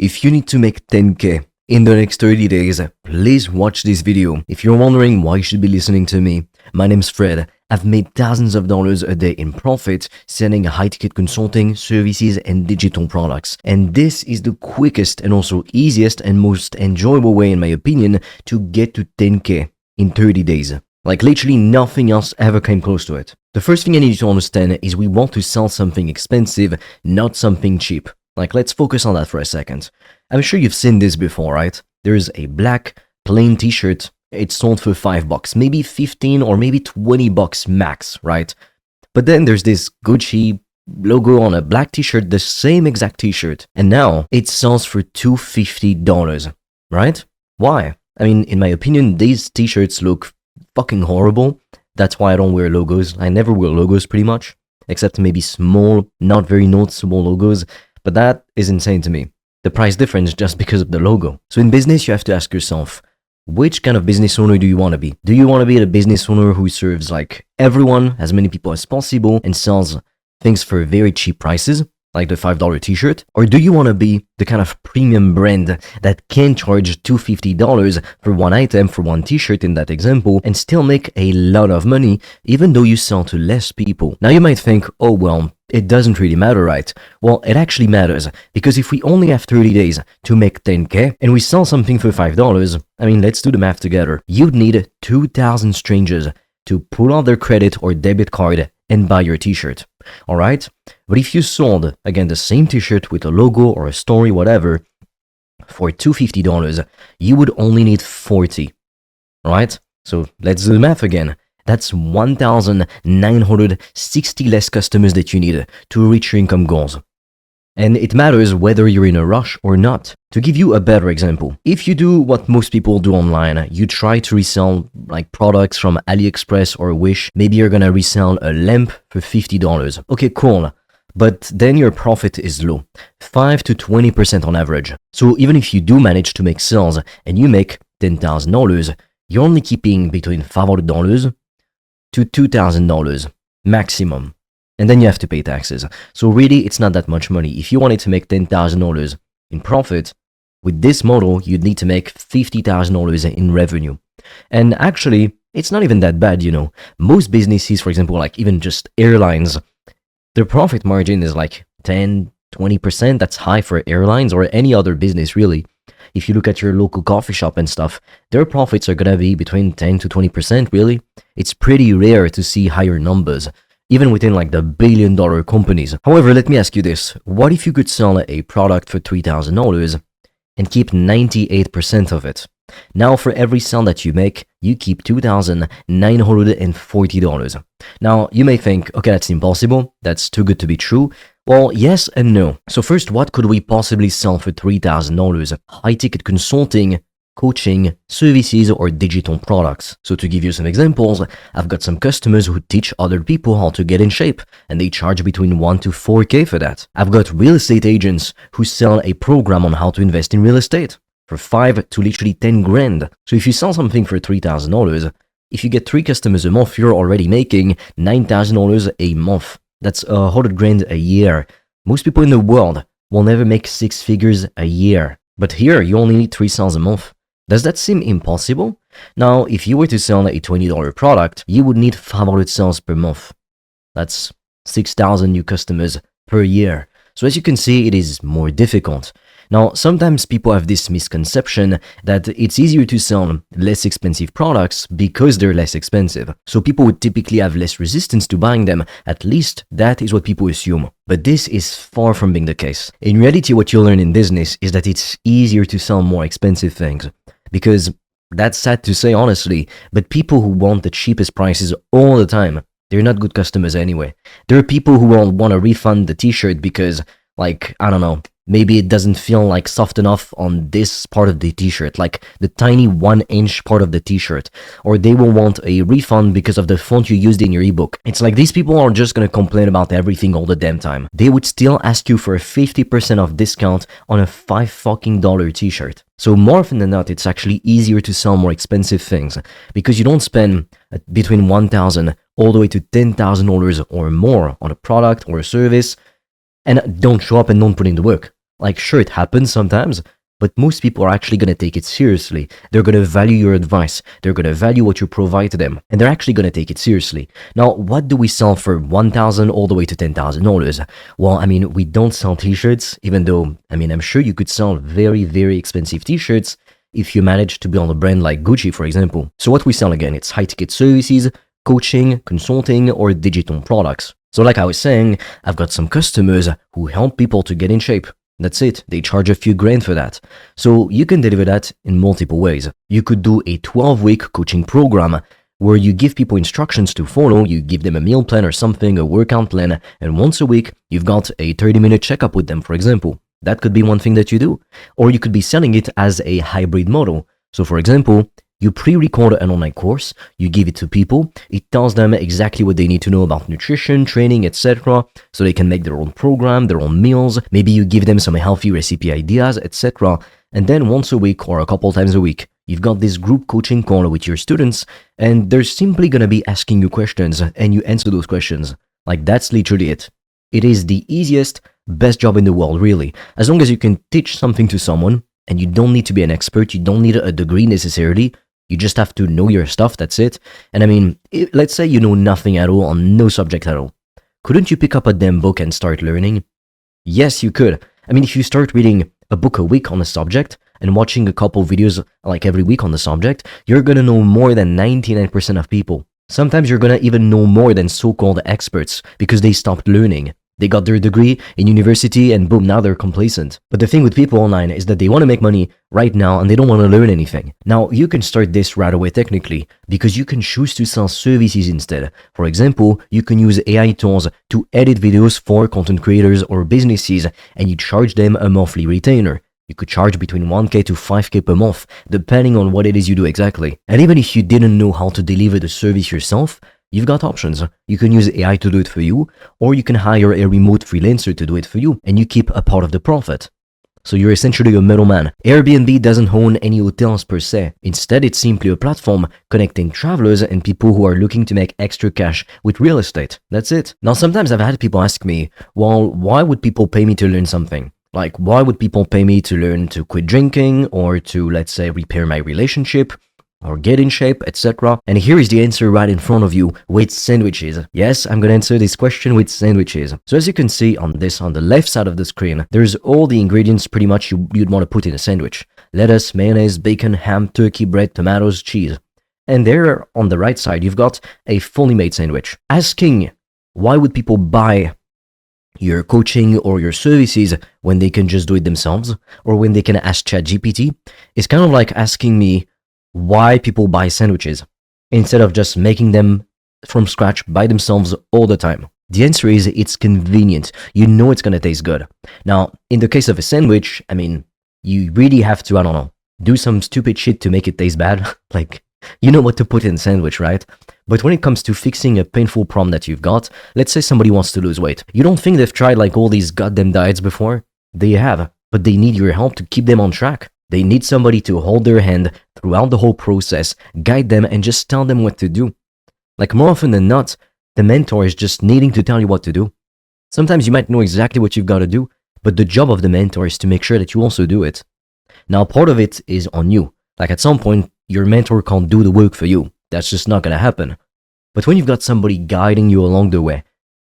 If you need to make 10K in the next 30 days, please watch this video. If you're wondering why you should be listening to me, my name's Fred. I've made thousands of dollars a day in profit selling high-ticket consulting, services, and digital products. And this is the quickest and also easiest and most enjoyable way, in my opinion, to get to 10K in 30 days. Like literally nothing else ever came close to it. The first thing I need you to understand is we want to sell something expensive, not something cheap. Like, let's focus on that for a second. I'm sure you've seen this before, right? There's a black, plain t-shirt. It's sold for $5, maybe 15 or maybe $20 max, right? But then there's this Gucci logo on a black t-shirt, the same exact t-shirt. And now it sells for $250, right? Why? I mean, in my opinion, these t-shirts look fucking horrible. That's why I don't wear logos. I never wear logos pretty much, except maybe small, not very noticeable logos. But that is insane to me. The price difference just because of the logo. So in business, you have to ask yourself, which kind of business owner do you want to be? Do you want to be the business owner who serves like everyone, as many people as possible, and sells things for very cheap prices, like the $5 t-shirt? Or do you want to be the kind of premium brand that can charge $250 for one item, for one t-shirt in that example, and still make a lot of money, even though you sell to less people? Now you might think, oh well, it doesn't really matter, right? Well, it actually matters, because if we only have 30 days to make 10K and we sell something for $5, I mean, let's do the math together. You'd need 2,000 strangers to pull out their credit or debit card and buy your t-shirt, all right? But if you sold, again, the same t-shirt with a logo or a story, whatever, for $250, you would only need 40, all right? So let's do the math again. That's 1,960 less customers that you need to reach your income goals. And it matters whether you're in a rush or not. To give you a better example, if you do what most people do online, you try to resell like products from AliExpress or Wish, maybe you're gonna resell a lamp for $50. Okay, cool. But then your profit is low, 5 to 20% on average. So even if you do manage to make sales and you make $10,000, you're only keeping between $500 to $2,000 maximum. And then you have to pay taxes. So really, it's not that much money. If you wanted to make $10,000 in profit, with this model, you'd need to make $50,000 in revenue. And actually, it's not even that bad, you know. Most businesses, for example, like even just airlines, their profit margin is like 10, 20%. That's high for airlines or any other business, really. If you look at your local coffee shop and stuff, their profits are gonna be between 10 to 20%, really. It's pretty rare to see higher numbers, even within like the billion-dollar companies. However, let me ask you this. What if you could sell a product for $3,000 and keep 98% of it? Now, for every sale that you make, you keep $2,940. Now, you may think, okay, that's impossible. That's too good to be true. Well, yes and no. So first, what could we possibly sell for $3,000? High-ticket consulting, coaching, services, or digital products. So to give you some examples, I've got some customers who teach other people how to get in shape, and they charge between 1 to 4K for that. I've got real estate agents who sell a program on how to invest in real estate for 5 to literally 10 grand. So if you sell something for $3,000, if you get 3 customers a month, you're already making $9,000 a month. That's 100 grand a year. Most people in the world will never make 6 figures a year. But here, you only need 3 sales a month. Does that seem impossible? Now, if you were to sell a $20 product, you would need 500 sales per month. That's 6,000 new customers per year. So as you can see, it is more difficult. Now, sometimes people have this misconception that it's easier to sell less expensive products because they're less expensive. So people would typically have less resistance to buying them. At least that is what people assume. But this is far from being the case. In reality, what you'll learn in business is that it's easier to sell more expensive things. Because that's sad to say, honestly, but people who want the cheapest prices all the time, they're not good customers anyway. There are people who will want to refund the t-shirt because, like, I don't know, maybe it doesn't feel like soft enough on this part of the t-shirt, like the tiny 1-inch part of the t-shirt, or they will want a refund because of the font you used in your ebook. It's like these people are just gonna complain about everything all the damn time. They would still ask you for a 50% off discount on a $5 t-shirt. So more often than not, it's actually easier to sell more expensive things because you don't spend between $1,000 all the way to $10,000 or more on a product or a service and don't show up and don't put in the work. Like, sure, it happens sometimes, but most people are actually going to take it seriously. They're going to value your advice. They're going to value what you provide to them. And they're actually going to take it seriously. Now, what do we sell for $1,000 all the way to $10,000? Well, I mean, we don't sell t-shirts, even though, I mean, I'm sure you could sell very, very expensive t-shirts if you manage to build a brand like Gucci, for example. So what we sell again, it's high-ticket services, coaching, consulting, or digital products. So like I was saying, I've got some customers who help people to get in shape. That's it. They charge a few grand for that. So you can deliver that in multiple ways. You could do a 12-week coaching program where you give people instructions to follow, you give them a meal plan or something, a workout plan, and once a week, you've got a 30-minute checkup with them, for example. That could be one thing that you do. Or you could be selling it as a hybrid model. So for example, you pre-record an online course, you give it to people, it tells them exactly what they need to know about nutrition, training, etc. so they can make their own program, their own meals, maybe you give them some healthy recipe ideas, etc. And then once a week or a couple times a week, you've got this group coaching call with your students, and they're simply gonna be asking you questions, and you answer those questions. Like, that's literally it. It is the easiest, best job in the world, really. As long as you can teach something to someone, and you don't need to be an expert, you don't need a degree necessarily, you just have to know your stuff, that's it. And I mean, let's say you know nothing at all on no subject at all. Couldn't you pick up a damn book and start learning? Yes, you could. I mean, if you start reading a book a week on a subject and watching a couple videos like every week on the subject, you're gonna know more than 99% of people. Sometimes you're gonna even know more than so-called experts because they stopped learning. They got their degree in university and boom, now they're complacent. But the thing with people online is that they want to make money right now and they don't want to learn anything. Now, you can start this right away technically because you can choose to sell services instead. For example, you can use AI tools to edit videos for content creators or businesses and you charge them a monthly retainer. You could charge between 1K to 5K per month, depending on what it is you do exactly. And even if you didn't know how to deliver the service yourself, you've got options. You can use AI to do it for you, or you can hire a remote freelancer to do it for you, and you keep a part of the profit. So you're essentially a middleman. Airbnb doesn't own any hotels per se. Instead, it's simply a platform connecting travelers and people who are looking to make extra cash with real estate. That's it. Now, sometimes I've had people ask me, well, why would people pay me to learn something? Like, why would people pay me to learn to quit drinking or to, let's say, repair my relationship? Or get in shape, etc. And here is the answer right in front of you with sandwiches. Yes, I'm gonna answer this question with sandwiches. So as you can see on the left side of the screen, there's all the ingredients pretty much you'd want to put in a sandwich. Lettuce, mayonnaise, bacon, ham, turkey, bread, tomatoes, cheese. And there on the right side, you've got a fully made sandwich. Asking why would people buy your coaching or your services when they can just do it themselves or when they can ask ChatGPT is kind of like asking me why people buy sandwiches instead of just making them from scratch by themselves all the time. The answer is it's convenient. You know it's going to taste good. Now, in the case of a sandwich, I mean, you really have to, I don't know, do some stupid shit to make it taste bad. Like, you know what to put in a sandwich, right? But when it comes to fixing a painful problem that you've got, let's say somebody wants to lose weight. You don't think they've tried like all these goddamn diets before? They have, but they need your help to keep them on track. They need somebody to hold their hand throughout the whole process, guide them, and just tell them what to do. Like, more often than not, the mentor is just needing to tell you what to do. Sometimes you might know exactly what you've got to do, but the job of the mentor is to make sure that you also do it. Now, part of it is on you. Like, at some point, your mentor can't do the work for you. That's just not going to happen. But when you've got somebody guiding you along the way,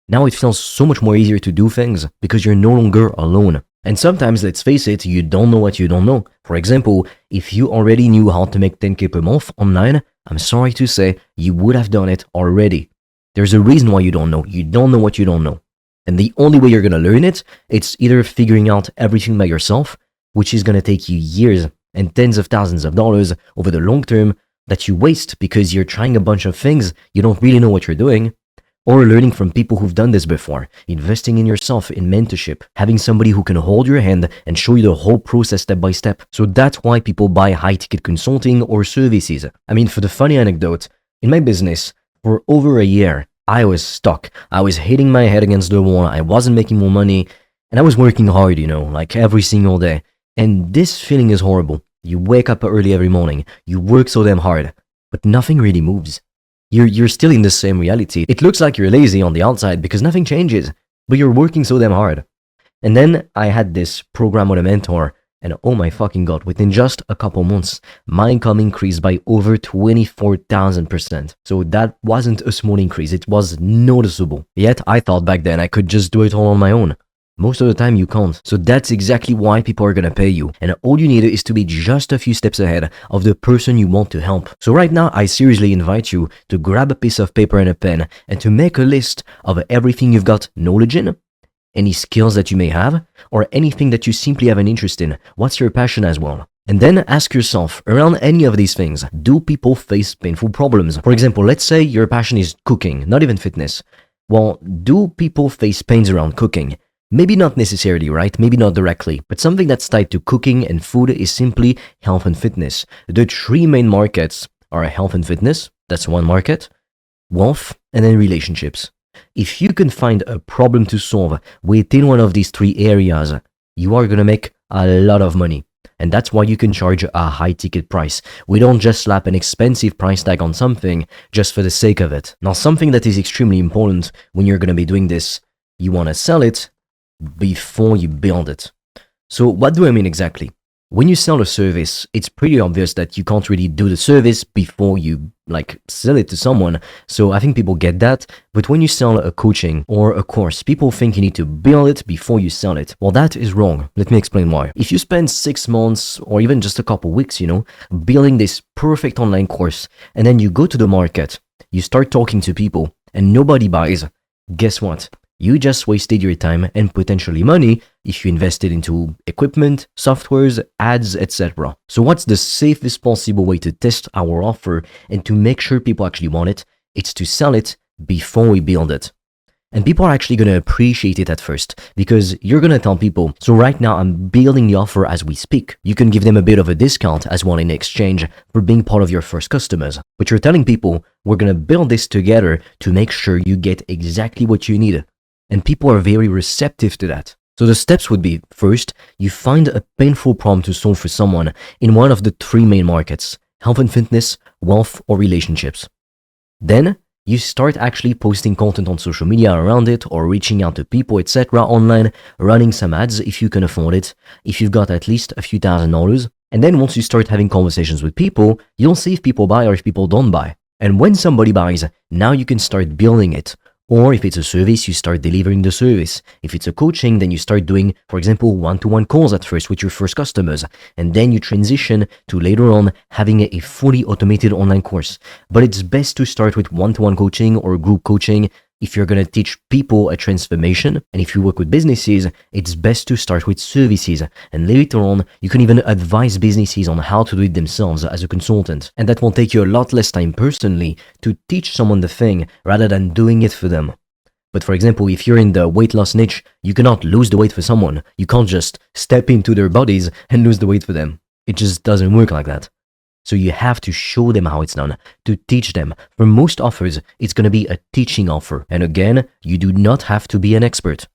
now it feels so much more easier to do things because you're no longer alone. And sometimes, let's face it, you don't know what you don't know. For example, if you already knew how to make 10K per month online, I'm sorry to say, you would have done it already. There's a reason why you don't know. You don't know what you don't know. And the only way you're going to learn it, it's either figuring out everything by yourself, which is going to take you years and tens of thousands of dollars over the long term that you waste because you're trying a bunch of things, you don't really know what you're doing, or learning from people who've done this before, investing in yourself, in mentorship, having somebody who can hold your hand and show you the whole process step by step. So that's why people buy high-ticket consulting or services. I mean, for the funny anecdote, in my business, for over a year, I was stuck. I was hitting my head against the wall, I wasn't making more money, and I was working hard, like every single day. And this feeling is horrible. You wake up early every morning, you work so damn hard, but nothing really moves. You're still in the same reality. It looks like you're lazy on the outside because nothing changes, but you're working so damn hard. And then I had this program with a mentor, and oh my fucking god, within just a couple months, my income increased by over 24,000%. So that wasn't a small increase, it was noticeable. Yet I thought back then I could just do it all on my own. Most of the time you can't. So that's exactly why people are gonna pay you. And all you need is to be just a few steps ahead of the person you want to help. So right now, I seriously invite you to grab a piece of paper and a pen and to make a list of everything you've got knowledge in, any skills that you may have, or anything that you simply have an interest in. What's your passion as well? And then ask yourself, around any of these things, do people face painful problems? For example, let's say your passion is cooking, not even fitness. Well, do people face pains around cooking? Maybe not necessarily, right? Maybe not directly, but something that's tied to cooking and food is simply health and fitness. The three main markets are health and fitness, that's one market, wealth, and then relationships. If you can find a problem to solve within one of these three areas, you are going to make a lot of money. And that's why you can charge a high ticket price. We don't just slap an expensive price tag on something just for the sake of it. Now, something that is extremely important when you're going to be doing this, you want to sell it before you build it. So what do I mean exactly? When you sell a service, it's pretty obvious that you can't really do the service before you sell it to someone. So I think people get that. But when you sell a coaching or a course, people think you need to build it before you sell it. Well, that is wrong. Let me explain why. If you spend 6 months or even just a couple weeks, building this perfect online course, and then you go to the market, you start talking to people and nobody buys, guess what? You just wasted your time and potentially money if you invested into equipment, softwares, ads, etc. So what's the safest possible way to test our offer and to make sure people actually want it? It's to sell it before we build it. And people are actually going to appreciate it at first because you're going to tell people, so right now I'm building the offer as we speak. You can give them a bit of a discount as well in exchange for being part of your first customers. But you're telling people, we're going to build this together to make sure you get exactly what you need. And people are very receptive to that. So the steps would be, first, you find a painful problem to solve for someone in one of the three main markets, health and fitness, wealth, or relationships. Then, you start actually posting content on social media around it or reaching out to people, etc. online, running some ads if you can afford it, if you've got at least a few $1,000s. And then once you start having conversations with people, you'll see if people buy or if people don't buy. And when somebody buys, now you can start building it. Or if it's a service, you start delivering the service. If it's a coaching, then you start doing, for example, one-to-one calls at first with your first customers. And then you transition to later on having a fully automated online course. But it's best to start with one-to-one coaching or group coaching if you're going to teach people a transformation. And if you work with businesses, it's best to start with services. And later on, you can even advise businesses on how to do it themselves as a consultant. And that will take you a lot less time personally to teach someone the thing rather than doing it for them. But for example, if you're in the weight loss niche, you cannot lose the weight for someone. You can't just step into their bodies and lose the weight for them. It just doesn't work like that. So you have to show them how it's done, to teach them. For most offers, it's going to be a teaching offer. And again, you do not have to be an expert.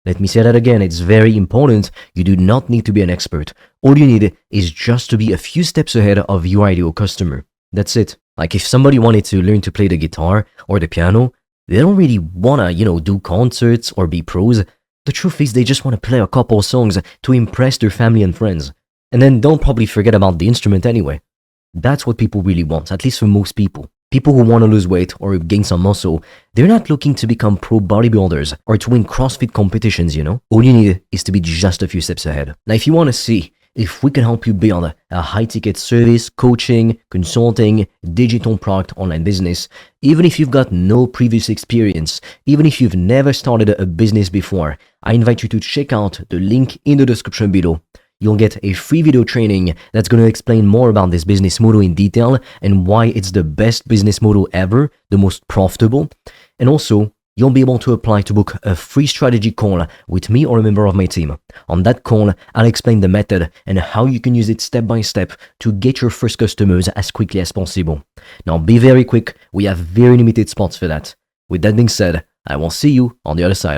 Let me say that again, it's very important. You do not need to be an expert. All you need is just to be a few steps ahead of your ideal customer. That's it. Like if somebody wanted to learn to play the guitar or the piano, they don't really want to, do concerts or be pros. The truth is they just want to play a couple songs to impress their family and friends. And then don't probably forget about the instrument anyway. That's what people really want, at least for most people. People who want to lose weight or gain some muscle, they're not looking to become pro bodybuilders or to win CrossFit competitions, All you need is to be just a few steps ahead. Now, if you want to see if we can help you build a high-ticket service, coaching, consulting, digital product, online business, even if you've got no previous experience, even if you've never started a business before, I invite you to check out the link in the description below. You'll get a free video training that's going to explain more about this business model in detail and why it's the best business model ever, the most profitable. And also, you'll be able to apply to book a free strategy call with me or a member of my team. On that call, I'll explain the method and how you can use it step by step to get your first customers as quickly as possible. Now, be very quick. We have very limited spots for that. With that being said, I will see you on the other side.